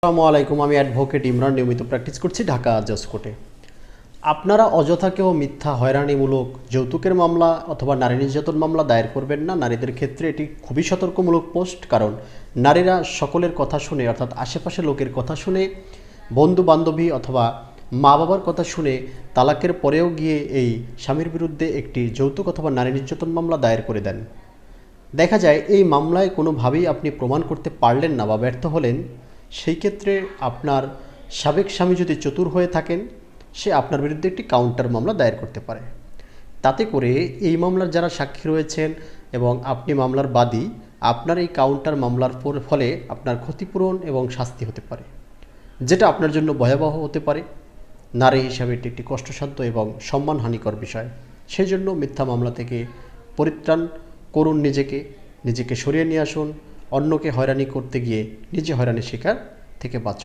আসসালামু আলাইকুম। আমি অ্যাডভোকেট ইমরান নিয়মিত প্র্যাকটিস করছি ঢাকা জজ কোর্টে। আপনারা অযথা কেউ মিথ্যা হয়রানিমূলক যৌতুকের মামলা অথবা নারী নির্যাতন মামলা দায়ের করবেন না। নারীদের ক্ষেত্রে এটি খুবই সতর্কমূলক পোস্ট, কারণ নারীরা সকলের কথা শুনে, অর্থাৎ আশেপাশে লোকের কথা শুনে, বন্ধু বান্ধবী অথবা মা বাবার কথা শুনে তালাকের পরেও গিয়ে এই স্বামীর বিরুদ্ধে একটি যৌতুক অথবা নারী নির্যাতন মামলা দায়ের করে দেন। দেখা যায় এই মামলায় কোনোভাবেই আপনি প্রমাণ করতে পারলেন না বা ব্যর্থ হলেন, সেই ক্ষেত্রে আপনার সাবেক স্বামী যদি চতুর হয়ে থাকেন, সে আপনার বিরুদ্ধে একটি কাউন্টার মামলা দায়ের করতে পারে। তাতে করে এই মামলার যারা সাক্ষী রয়েছেন এবং আপনি মামলার বাদী, আপনার এই কাউন্টার মামলার ফলে আপনার ক্ষতিপূরণ এবং শাস্তি হতে পারে, যেটা আপনার জন্য ভয়াবহ হতে পারে। নারী হিসাবে এটি একটি কষ্টসাধ্য এবং সম্মানহানিকর বিষয়। সেই জন্য মিথ্যা মামলা থেকে পরিত্রাণ করুন, নিজেকে সরিয়ে নিয়ে আসুন। অন্যকে হয়রানি করতে গিয়ে নিজে হয়রানির শিকার থেকে বাঁচুন।